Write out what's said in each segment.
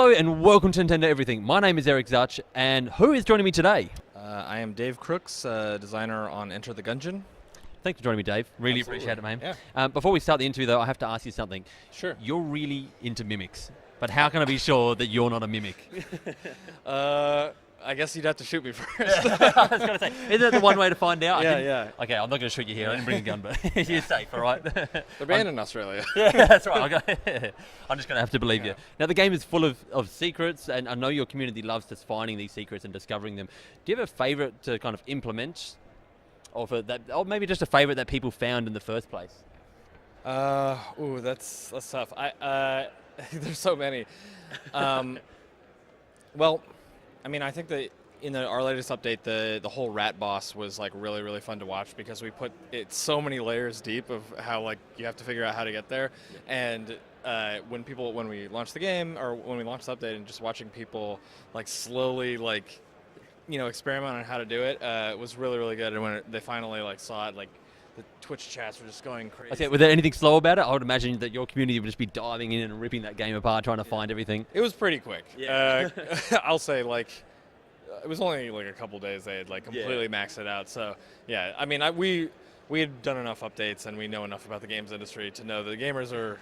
Hello and welcome to Nintendo Everything. My name is Eric Zach, and who is joining me today? I am Dave Crooks, designer on Enter the Gungeon. Thanks for joining me, Dave. Really Absolutely. appreciate it, man. Yeah. Before we start the interview, though, I have to ask you something. Sure. You're really into mimics, but how can I be sure that you're not a mimic? I guess you'd have to shoot me first. I was going to say, isn't that the one way to find out? Yeah. Okay, I'm not going to shoot you here. I didn't bring a gun, but you're safe, all right? They're banned in Australia. Yeah, that's right. I'm just going to have to believe Yeah. you. Now, the game is full of secrets, and I know your community loves just finding these secrets and discovering them. Do you have a favourite to kind of implement, or maybe just a favourite that people found in the first place? That's tough. There's so many. Well, I mean, I think that in our latest update, the whole rat boss was like really fun to watch because we put it so many layers deep of how like you have to figure out how to get there. And when we launched the game or when we launched the update and just watching people like slowly experiment on how to do it, it was really good. And when they finally like saw it, like the Twitch chats were just going crazy. Okay, was there anything slow about it? I would imagine that your community would just be diving in and ripping that game apart, trying to find everything. It was pretty quick. Yeah. I'll say like it was only like a couple days they had like completely maxed it out. So yeah, I mean we had done enough updates and we know enough about the games industry to know that the gamers they're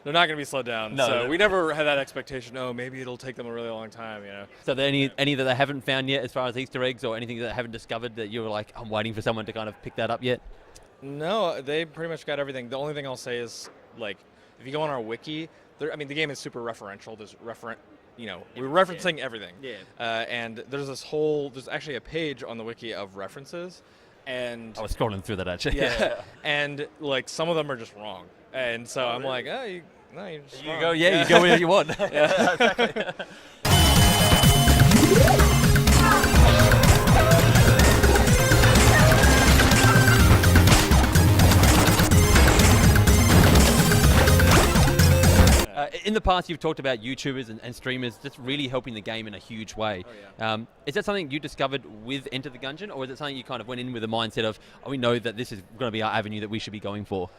not going to be slowed down. No. We never had that expectation. Oh, maybe it'll take them a really long time. So are there any that they haven't found yet as far as Easter eggs or anything that they haven't discovered that you were like, I'm waiting for someone to kind of pick that up yet? No, they pretty much got everything. The only thing I'll say is like if you go on our wiki, the game is super referential. There's we're referencing everything. Yeah. And there's actually a page on the wiki of references, and I was scrolling through that actually. yeah, and like some of them are just wrong, and so I'm really? like, you're just You wrong. go, you go where you want. Yeah. Exactly. In the past, you've talked about YouTubers and streamers just really helping the game in a huge way. Oh, yeah. Is that something you discovered with Enter the Gungeon, or is it something you kind of went in with a mindset of, we know that this is going to be our avenue that we should be going for?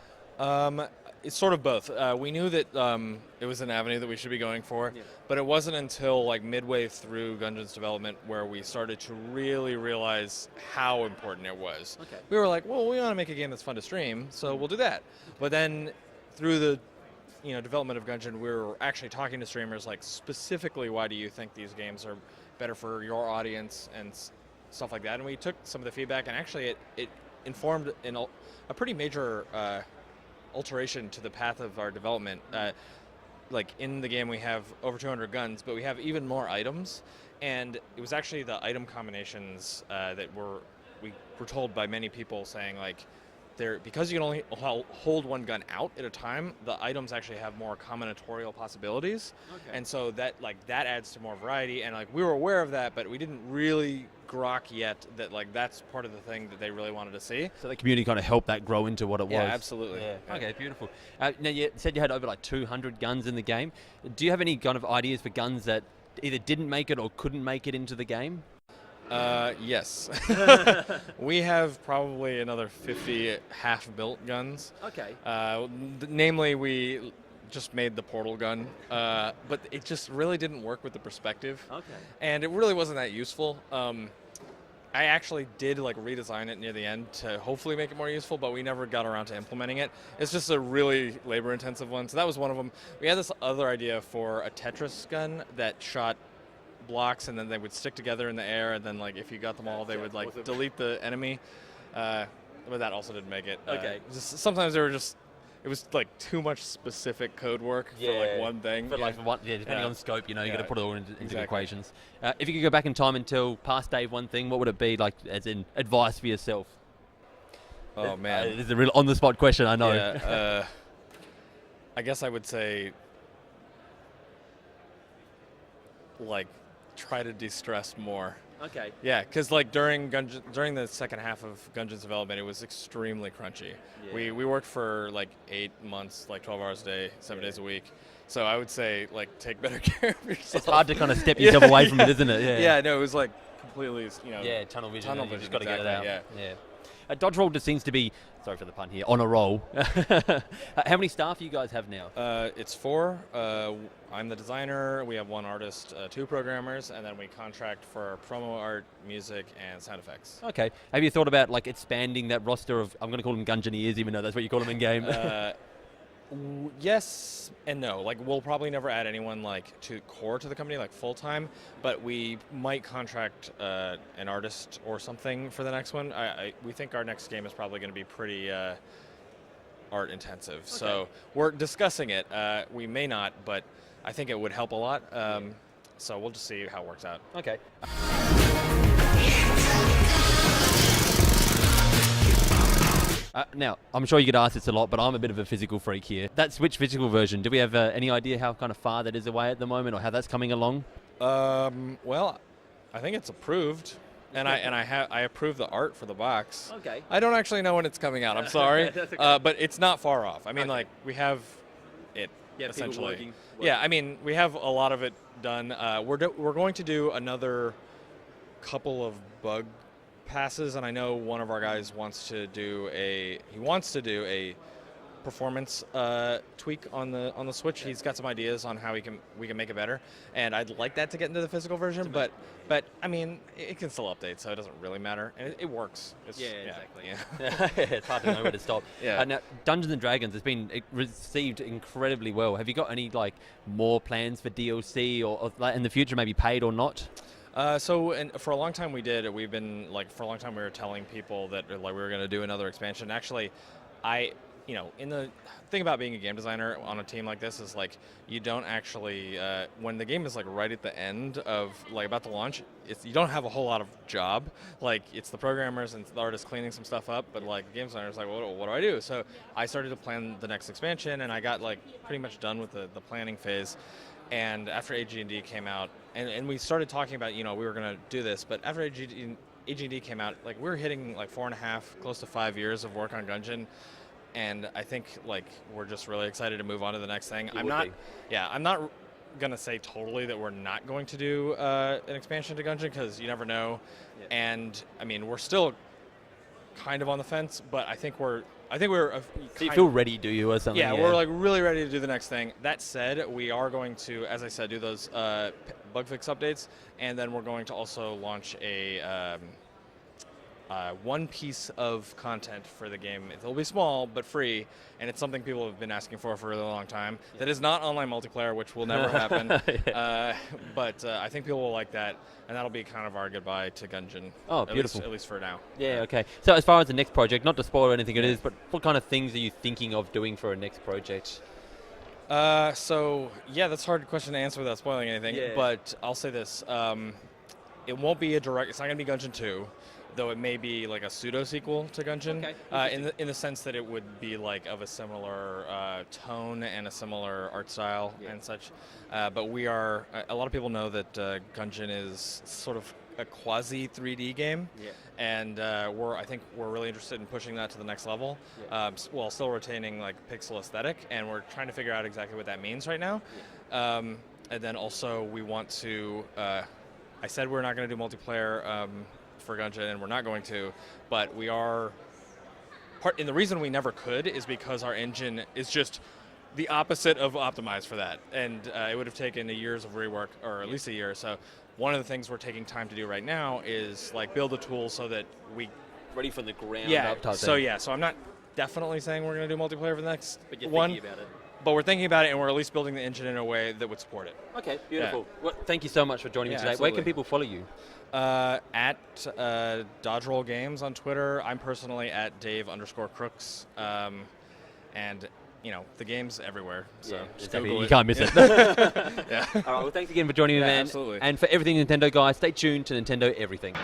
It's sort of both. We knew that it was an avenue that we should be going for, but it wasn't until like midway through Gungeon's development where we started to really realize how important it was. Okay. We were like, well, we want to make a game that's fun to stream, so we'll do that. But then through the development of Gungeon, we were actually talking to streamers like specifically, why do you think these games are better for your audience and stuff like that. And we took some of the feedback, and actually it informed a pretty major alteration to the path of our development. Like in the game we have over 200 guns, but we have even more items, and it was actually the item combinations that we were told by many people saying like, because you can only hold one gun out at a time, the items actually have more combinatorial possibilities. Okay. And so that adds to more variety, and like we were aware of that, but we didn't really grok yet that like that's part of the thing that they really wanted to see. So the community kind of helped that grow into what it was. Yeah, absolutely. Yeah. Okay, beautiful. Now you said you had over like 200 guns in the game. Do you have any kind of ideas for guns that either didn't make it or couldn't make it into the game? Yes. We have probably another 50 half-built guns. Okay. Namely, we just made the portal gun, but it just really didn't work with the perspective. Okay. And it really wasn't that useful. I actually did like redesign it near the end to hopefully make it more useful, but we never got around to implementing it. It's just a really labor-intensive one, so that was one of them. We had this other idea for a Tetris gun that shot blocks, and then they would stick together in the air, and then like if you got them all, they would like delete the enemy. But that also didn't make it. Okay. Sometimes it was like too much specific code work for like one thing. But like depending on the scope, you got to put it all into Exactly. equations. If you could go back in time and tell past Dave one thing, what would it be, like as in advice for yourself? Oh man, it's a real on the spot question, I know. Yeah, I guess I would say like try to de-stress more. Okay. Yeah, because like during the second half of Gungeon's development, it was extremely crunchy. Yeah. We worked for like 8 months, like 12 hours a day, 7 days a week. So I would say like take better care of yourself. It's hard to kind of step yourself away from it, isn't it? Yeah. No, it was like completely, Yeah, tunnel vision. Tunnel You vision. just got to get it out. Yeah. Dodge Roll just seems to be, sorry for the pun here, on a roll. How many staff do you guys have now? It's 4. I'm the designer. We have 1 artist, 2 programmers, and then we contract for promo art, music, and sound effects. Okay. Have you thought about like expanding that roster of, I'm going to call them Gungeoneers, even though that's what you call them in game? Yes and no. Like, we'll probably never add anyone like to the company, like full time, but we might contract an artist or something for the next one. We think our next game is probably going to be pretty art intensive. Okay. So we're discussing it. We may not, but I think it would help a lot. So we'll just see how it works out. Okay. Now, I'm sure you get asked this a lot, but I'm a bit of a physical freak here. That Switch physical version, do we have any idea how kind of far that is away at the moment, or how that's coming along? Well, I think it's approved, and I approve the art for the box. Okay. I don't actually know when it's coming out. I'm sorry, That's okay. but it's not far off. I mean, like, we have it essentially. Working. Yeah, I mean, we have a lot of it done. We're going to do another couple of bug passes, and I know one of our guys wants to do a performance tweak on the Switch. He's got some ideas on how we can make it better, and I'd like that to get into the physical version. But I mean, it can still update, so it doesn't really matter, and it works. Exactly. Yeah. It's hard to know where to stop. Yeah. Now, Dungeons and Dragons has been received incredibly well. Have you got any like more plans for DLC or in the future, maybe paid or not? For a long time we did. We've been like, for a long time we were telling people that like we were going to do another expansion. Actually, in the thing about being a game designer on a team like this is like you don't actually when the game is like right at the end of like about to launch, you don't have a whole lot of job. Like, it's the programmers and the artists cleaning some stuff up, but like game designers like, what do I do? So I started to plan the next expansion, and I got like pretty much done with the planning phase. And after AG&D came out, and we started talking about, we were going to do this, but after AG&D came out, like, we were hitting like 4.5, close to 5 years of work on Gungeon, and I think like we're just really excited to move on to the next thing. I'm not going to say totally that we're not going to do an expansion to Gungeon, because you never know. Yeah. And I mean, we're still kind of on the fence, but I think we're so you feel ready, do you, or something? Yeah, we're like really ready to do the next thing. That said, we are going to, as I said, do those bug fix updates, and then we're going to also launch a one piece of content for the game. It'll be small but free, and it's something people have been asking for a really long time. Yeah. That is not online multiplayer, which will never happen. But I think people will like that, and that'll be kind of our goodbye to Gungeon. Oh, beautiful. At least for now. Yeah, okay. So as far as the next project, not to spoil anything it is, but what kind of things are you thinking of doing for a next project? That's a hard question to answer without spoiling anything, but I'll say this. It won't be it's not going to be Gungeon 2. Though it may be like a pseudo sequel to Gungeon, in the sense that it would be like of a similar tone and a similar art style and such. But a lot of people know that Gungeon is sort of a quasi 3D game, and I think we're really interested in pushing that to the next level, while still retaining like pixel aesthetic, and we're trying to figure out exactly what that means right now. And then also we want to. I said we're not going to do multiplayer. For Gungeon, and we're not going to, but we are and the reason we never could is because our engine is just the opposite of optimized for that, and it would have taken a years of rework, or at least a year. So one of the things we're taking time to do right now is like build a tool so that we ready from the ground up type thing. So I'm not definitely saying we're going to do multiplayer for the next but you're one, thinking about it. But we're thinking about it, and we're at least building the engine in a way that would support it. Okay, beautiful. Yeah. Well, thank you so much for joining me today. Absolutely. Where can people follow you? At Dodge Roll Games on Twitter. I'm personally at Dave_Crooks. And, the game's everywhere. So just Google you it. can't miss it. Yeah. All right, well, thanks again for joining me, man. Absolutely. And for everything Nintendo, guys, stay tuned to Nintendo Everything.